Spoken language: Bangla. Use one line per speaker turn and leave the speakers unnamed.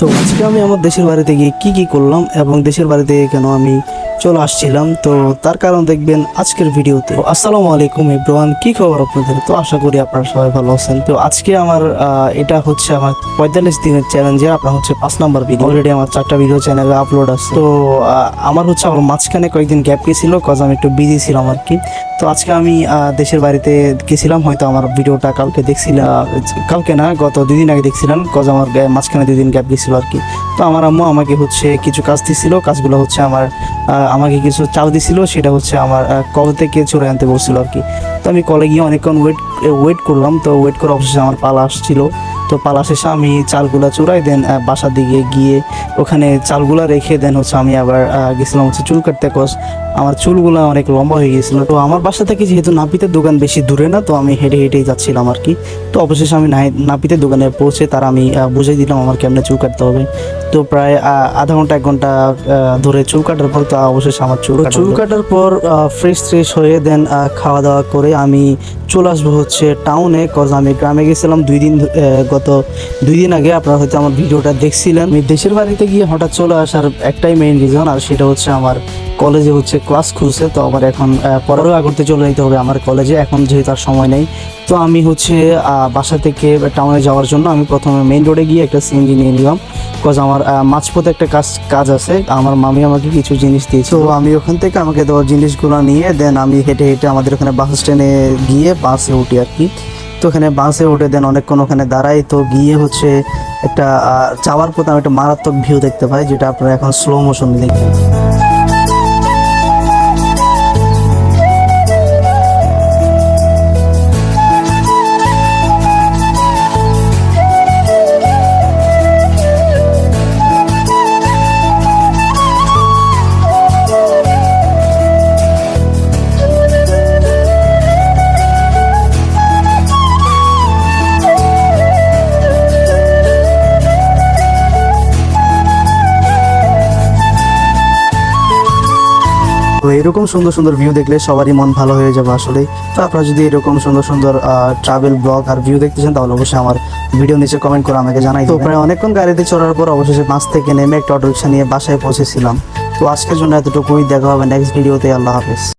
তো আজকে আমি আমার দেশের বাড়িতে গিয়ে কি করলাম এবং দেশের বাড়িতে কেন আমি চলে আসছিলাম, তো তার কারণ দেখবেন আজকের ভিডিওতে। আসসালামু আলাইকুম এভরিওয়ান, কি খবর আপনাদের? তো আশা করি আপনারা সবাই ভালো আছেন। তো আজকে আমার এটা হচ্ছে আমার 45 দিনের চ্যালেঞ্জে আপনার হচ্ছে 5 নাম্বার ভিডিও। অলরেডি আমার 4টা ভিডিও চ্যানেলে আপলোড আছে। তো আমার হচ্ছে আমার মাঝখানে কয়েকদিন গ্যাপ গেছিল, কজ আমি একটু বিজি ছিলাম আর কি। তো আজকে আমি দেশের বাড়িতে গেছিলাম, হয়তো আমার ভিডিওটা কালকে দেখছিলাম, কালকে না গত 2 দিন আগে দেখছিলাম, কজ আমার মাঝখানে 2 দিন গ্যাপ গেছিল আর কি। তো আমার আম্মু আমাকে হচ্ছে কিছু কাজ দিছিল, কাজগুলো হচ্ছে আমাকে কিছু চাল দিছিল, সেটা হচ্ছে আমার কল থেকে চুরে আনতে বলছিল আর কি। তো আমি কলে গিয়ে অনেকক্ষণ ওয়েট করলাম। তো ওয়েট করে অবশেষে আমার পালা আসছিল। তো পালা শেষে আমি চালগুলা চুরাই দেন বাসার দিকে গিয়ে ওখানে চালগুলা রেখে দেন হচ্ছে আমি আবার গেছিলাম হচ্ছে চুল কাটতে, কস আমার চুলগুলো অনেক লম্বা হয়ে গিয়েছিল। তো আমার বাসা থেকে যেহেতু নাপিতের দোকান বেশি দূরে না, তো আমি হেঁটে হেঁটেই যাচ্ছিলাম আর কি। তো অবশেষে আমি নাপিতের দোকানে পৌঁছে তারা আমি বুঝিয়ে দিলাম আমার কেমনে চুল কাটতে হবে। তো প্রায় আধা ঘন্টা 1 ঘন্টা ধরে চুল কাটার পর তো অবশেষে আমার চুল কাটার পর ফ্রেশ হয়ে দেন খাওয়া দাওয়া করে আমি চলে আসবো হচ্ছে টাউনে, কজ আমি গ্রামে গেছিলাম গত 2 দিন আগে। আপনারা হয়তো আমার ভিডিওটা দেখছিলেন। আমি দেশের বাড়িতে গিয়ে হঠাৎ চলে আসার একটাই মেইন রিজন, আর সেটা হচ্ছে আমার কলেজে হচ্ছে ক্লাস খুলছে। তো আমার এখন পড়ালেখা করতে চলে যেতে হবে আমার কলেজে, এখন যেহেতু আর সময় নেই। তো আমি হচ্ছে বাসা থেকে টাউনে যাওয়ার জন্য আমি প্রথমে মেইন রোডে গিয়ে একটা সিএনজি নিয়ে নিলাম, বিকজ আমার মাঝপথে একটা কাজ আছে। আমার মামি আমাকে কিছু জিনিস দিয়েছে, তো আমি ওখান থেকে আমাকে দেওয়া জিনিসগুলো নিয়ে দেন আমি হেঁটে হেঁটে আমাদের ওখানে বাস স্ট্যান্ডে গিয়ে বাসে উঠি আর কি। তো ওখানে বাসে উঠে দেন অনেকক্ষণ ওখানে দাঁড়াই। তো গিয়ে হচ্ছে একটা যাওয়ার পথে আমি একটা মারাত্মক ভিউ দেখতে পাই, যেটা আপনারা এখন স্লো মোশন দেখবেন। তো এরকম সুন্দর সুন্দর ভিউ দেখলে সবারই মন ভালো হয়ে যাবে আসলে। তো আপনারা যদি এরকম সুন্দর সুন্দর ট্রাভেল ব্লগ আর ভিউ দেখতে চান, তাহলে অবশ্যই আমার ভিডিও নিচে কমেন্ট করে আমাকে জানাই। তো প্রায় অনেকক্ষণ গাড়িতে চড়ার পর অবশেষে বাস থেকে নেমে একটা অটোরিকশা নিয়ে বাসায় পৌঁছেছিলাম। তো আজকের জন্য এতটুকুই, দেখা হবে নেক্সট ভিডিওতে। আল্লাহ হাফেজ।